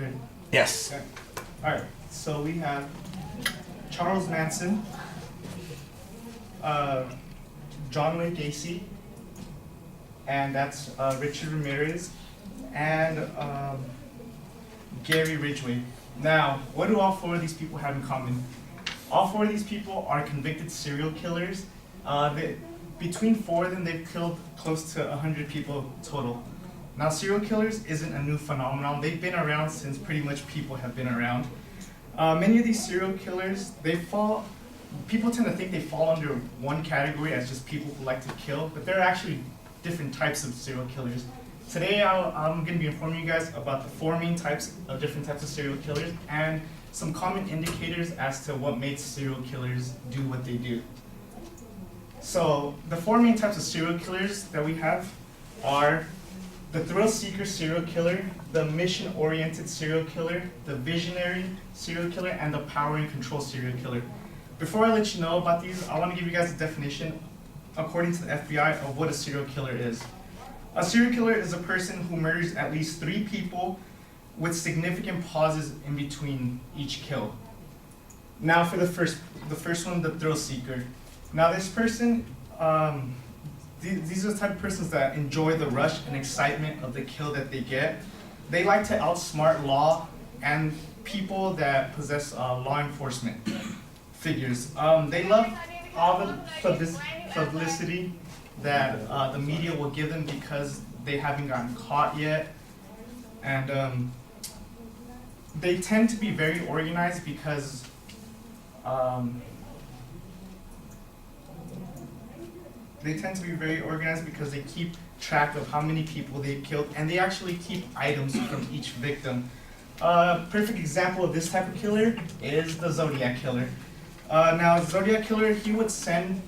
Ready? Yes. Okay. All right. So we have Charles Manson, John Wayne Gacy, and that's Richard Ramirez, and Gary Ridgway. Now, what do all four of these people have in common? All four of these people are convicted serial killers. Between four of them, they've killed close to 100 people total. Now, serial killers isn't a new phenomenon. They've been around since pretty much people have been around. Many of these serial killers, people tend to think they fall under one category as just people who like to kill, but there are actually different types of serial killers. Today, I'm going to be informing you guys about the four main different types of serial killers and some common indicators as to what makes serial killers do what they do. So, the four main types of serial killers that we have are the thrill-seeker serial killer, the mission-oriented serial killer, the visionary serial killer, and the power and control serial killer. Before I let you know about these, I want to give you guys a definition, according to the FBI, of what a serial killer is. A serial killer is a person who murders at least 3 people with significant pauses in between each kill. Now for the first one, the thrill seeker. Now this person, these are the type of persons that enjoy the rush and excitement of the kill that they get. They like to outsmart law and people that possess law enforcement figures. They love all the publicity that the media will give them because they haven't gotten caught yet. And they tend to be very organized because they keep track of how many people they've killed, and they actually keep items from each victim. Perfect example of this type of killer is the Zodiac Killer. Now, the Zodiac Killer, he would send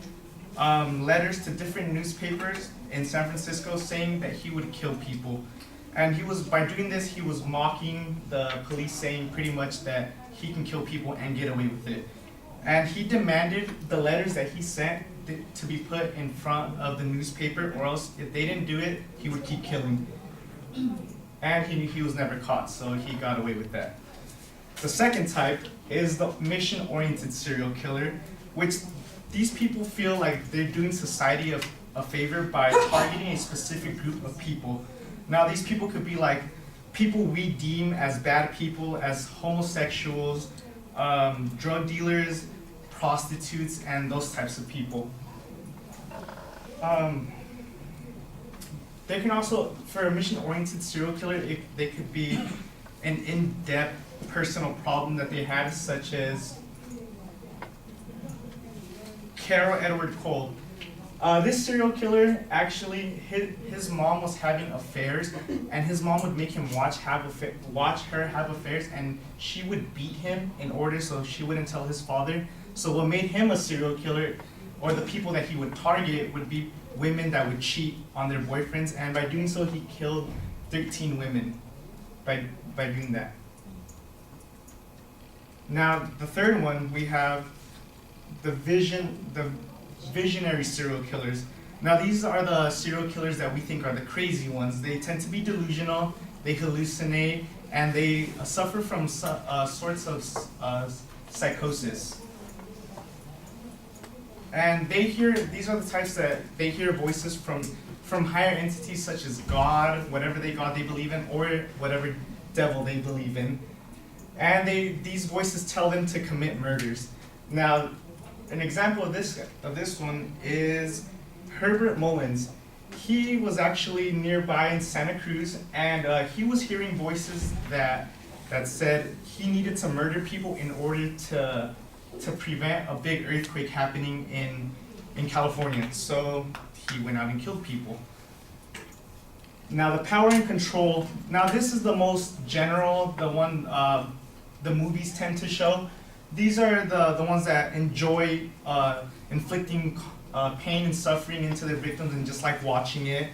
letters to different newspapers in San Francisco saying that he would kill people. And by doing this, he was mocking the police, saying pretty much that he can kill people and get away with it. And he demanded the letters that he sent to be put in front of the newspaper, or else if they didn't do it, he would keep killing. And he was never caught, so he got away with that. The second type is the mission-oriented serial killer, which these people feel like they're doing society a favor by targeting a specific group of people. Now, these people could be like people we deem as bad people, as homosexuals, drug dealers, prostitutes, and those types of people. They can also, for a mission-oriented serial killer, they could be an in-depth personal problem that they had, such as Carol Edward Cole. This serial killer, actually, his mom was having affairs, and his mom would make him watch her have affairs, and she would beat him in order so she wouldn't tell his father. So what made him a serial killer, or the people that he would target, would be women that would cheat on their boyfriends, and by doing so, he killed 13 women by doing that. Now, the third one, we have the visionary serial killers. Now, these are the serial killers that we think are the crazy ones. They tend to be delusional, they hallucinate, and they suffer from sorts of psychosis. And these are the types that they hear voices from higher entities such as God, whatever God they believe in, or whatever devil they believe in. And these voices tell them to commit murders. Now, an example of this one is Herbert Mullins. He was actually nearby in Santa Cruz, and he was hearing voices that said he needed to murder people in order to prevent a big earthquake happening in California. So he went out and killed people. Now, the power and control. Now, this is the most general, the one the movies tend to show. These are the ones that enjoy inflicting pain and suffering into their victims and just like watching it.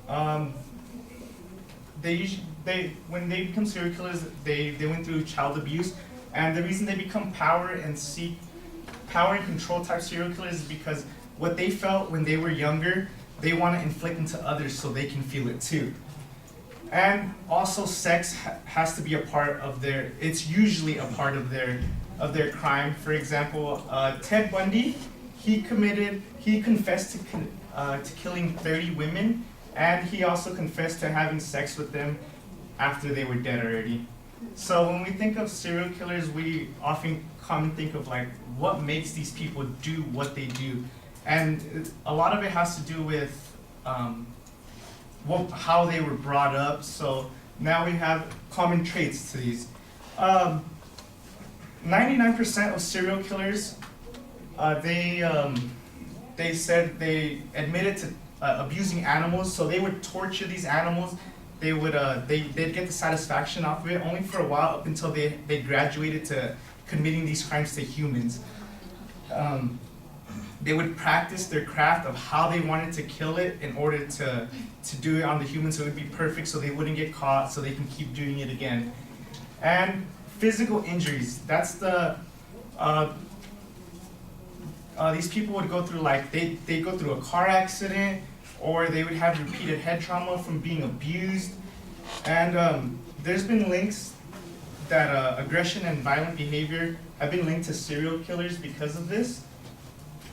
When they become serial killers, they went through child abuse, and the reason they become power and control type serial killers is because what they felt when they were younger, they want to inflict into others so they can feel it too. And also sex has to be a part of their, it's usually a part of their crime. For example, Ted Bundy, he confessed to killing 30 women, and he also confessed to having sex with them after they were dead already. So when we think of serial killers, we often come and think of like what makes these people do what they do, and a lot of it has to do with how they were brought up. So now we have common traits to these. 99% of serial killers, they said they admitted to abusing animals. So they would torture these animals. They would they'd get the satisfaction off of it only for a while, up until they graduated to committing these crimes to humans. They would practice their craft of how they wanted to kill it in order to do it on the humans, so it would be perfect, so they wouldn't get caught, so they can keep doing it again. And physical injuries, that's the these people would go through, like they go through a car accident, or they would have repeated head trauma from being abused. And there's been links that aggression and violent behavior have been linked to serial killers because of this.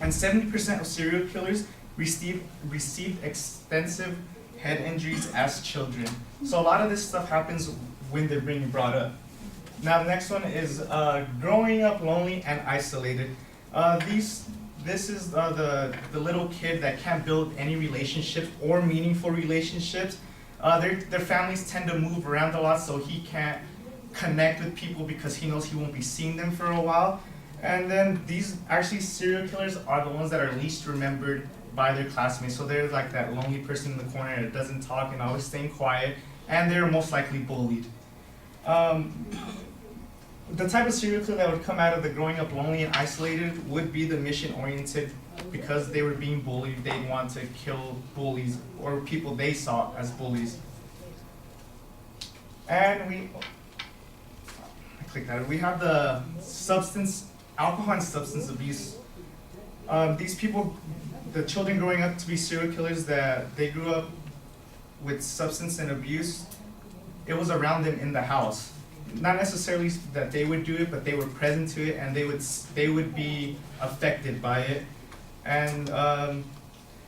And 70% of serial killers received extensive head injuries as children. So a lot of this stuff happens when they're being brought up. Now the next one is growing up lonely and isolated. This is the little kid that can't build any relationships or meaningful relationships. Their families tend to move around a lot, so he can't connect with people because he knows he won't be seeing them for a while. And then these actually serial killers are the ones that are least remembered by their classmates. So they're like that lonely person in the corner that doesn't talk and always staying quiet, and they're most likely bullied. The type of serial killer that would come out of the growing up lonely and isolated would be the mission-oriented. Because they were being bullied, they'd want to kill bullies or people they saw as bullies. And we have the alcohol and substance abuse. These people, the children growing up to be serial killers, that they grew up with substance and abuse, it was around them in the house. Not necessarily that they would do it, but they were present to it, and they would be affected by it. And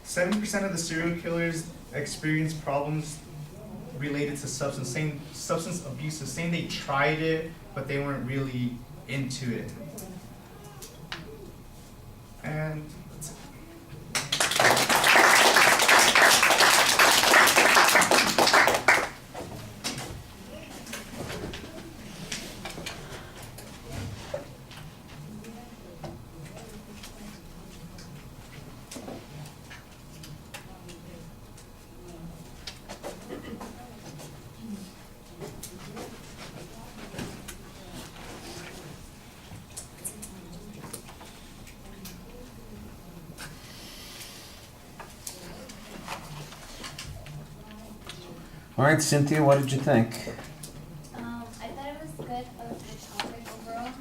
70% of the serial killers experience problems related to substance abuse, saying they tried it, but they weren't really into it. And that's it. All right, Cynthia, what did you think? I thought it was good, a good topic overall.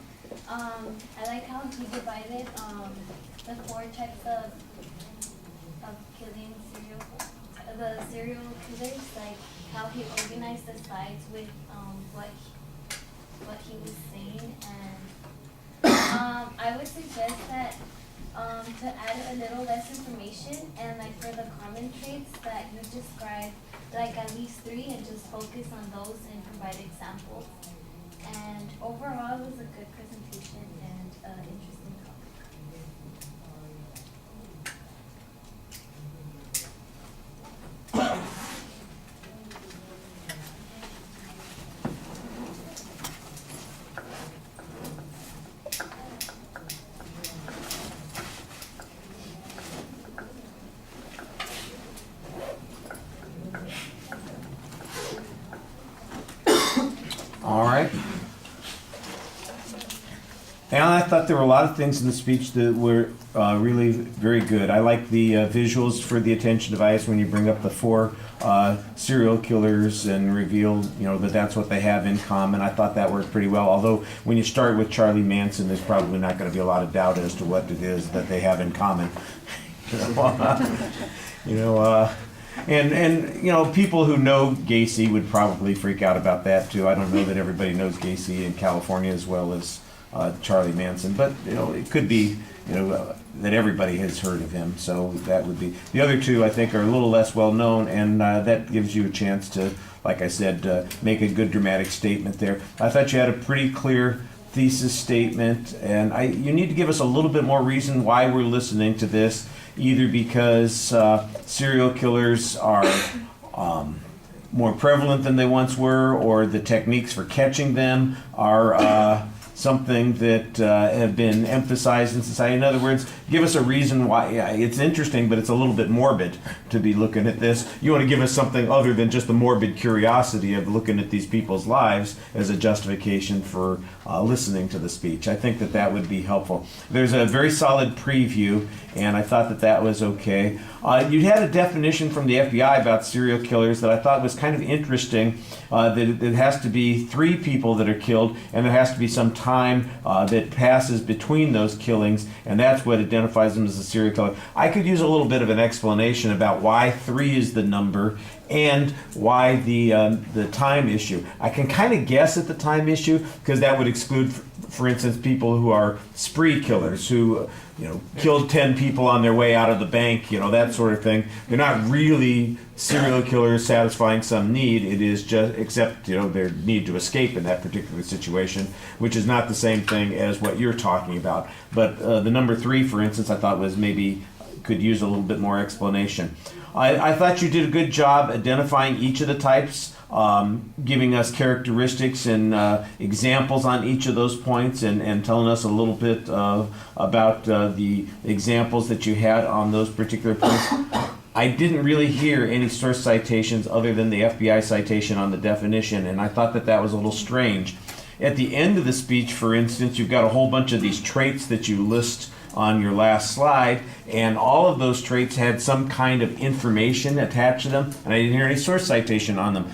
I like how he divided the four types of killing the serial killers, like how he organized the sides with what he was saying, and I would suggest that to add a little less information, and like for the common traits that you described, like at least 3, and just focus on those and provide examples. And overall, it was a good presentation and interesting topic. All right. And I thought there were a lot of things in the speech that were really very good. I like the visuals for the attention device when you bring up the 4 serial killers and reveal, that that's what they have in common. I thought that worked pretty well. Although when you start with Charlie Manson, there's probably not going to be a lot of doubt as to what it is that they have in common. And you know, people who know Gacy would probably freak out about that too. I don't know that everybody knows Gacy in California as well as Charlie Manson, but you know, it could be, you know, that everybody has heard of him. So that would be the other two. I think are a little less well known, and that gives you a chance to, like I said, make a good dramatic statement there. I thought you had a pretty clear thesis statement, and you need to give us a little bit more reason why we're listening to this, either because serial killers are more prevalent than they once were, or the techniques for catching them are something that have been emphasized in society. In other words, give us a reason why. Yeah, it's interesting, but it's a little bit morbid to be looking at this. You want to give us something other than just the morbid curiosity of looking at these people's lives as a justification for listening to the speech. I think that that would be helpful. There's a very solid preview, and I thought that that was okay. You had a definition from the FBI about serial killers that I thought was kind of interesting, that it has to be 3 people that are killed, and there has to be some time that passes between those killings, and that's what identifies them as a serial killer. I could use a little bit of an explanation about why 3 is the number and why the time issue. I can kind of guess at the time issue because that would exclude, for instance, people who are spree killers who, you know, killed 10 people on their way out of the bank, you know, that sort of thing. They're not really serial killers satisfying some need. It is just, except, you know, their need to escape in that particular situation, which is not the same thing as what you're talking about. But the number 3, for instance, I thought was maybe could use a little bit more explanation. I thought you did a good job identifying each of the types, giving us characteristics and examples on each of those points, and telling us a little bit about the examples that you had on those particular points. I didn't really hear any source citations other than the FBI citation on the definition, and I thought that that was a little strange. At the end of the speech, for instance, you've got a whole bunch of these traits that you list on your last slide, and all of those traits had some kind of information attached to them, and I didn't hear any source citation on them.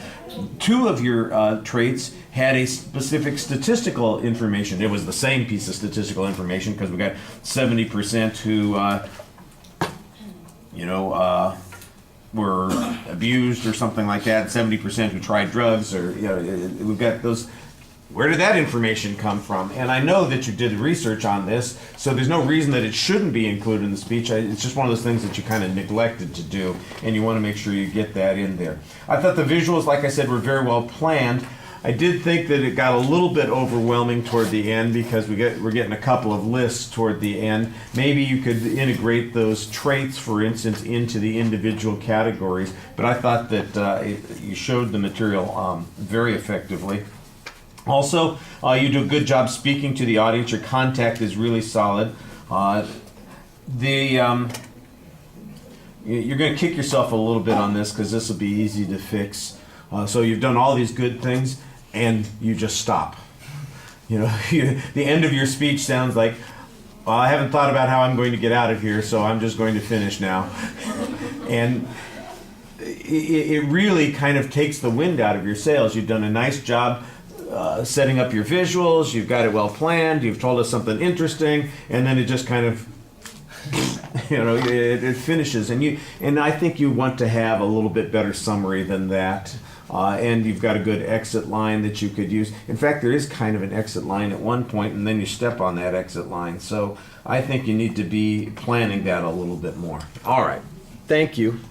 2 of your traits had a specific statistical information. It was the same piece of statistical information because we got 70% who, were abused or something like that, 70% who tried drugs, or, you know, we've got those. Where did that information come from? And I know that you did research on this, so there's no reason that it shouldn't be included in the speech. It's just one of those things that you kind of neglected to do, and you want to make sure you get that in there. I thought the visuals, like I said, were very well planned. I did think that it got a little bit overwhelming toward the end because we're getting a couple of lists toward the end. Maybe you could integrate those traits, for instance, into the individual categories, but I thought that you showed the material very effectively. Also, you do a good job speaking to the audience. Your contact is really solid. You're going to kick yourself a little bit on this because this will be easy to fix. So you've done all these good things, and you just stop. You know, the end of your speech sounds like, well, I haven't thought about how I'm going to get out of here, so I'm just going to finish now. And it really kind of takes the wind out of your sails. You've done a nice job setting up your visuals, you've got it well planned, you've told us something interesting, and then it just kind of, you know, it finishes. And I think you want to have a little bit better summary than that. And you've got a good exit line that you could use. In fact, there is kind of an exit line at one point, and then you step on that exit line. So I think you need to be planning that a little bit more. All right. Thank you.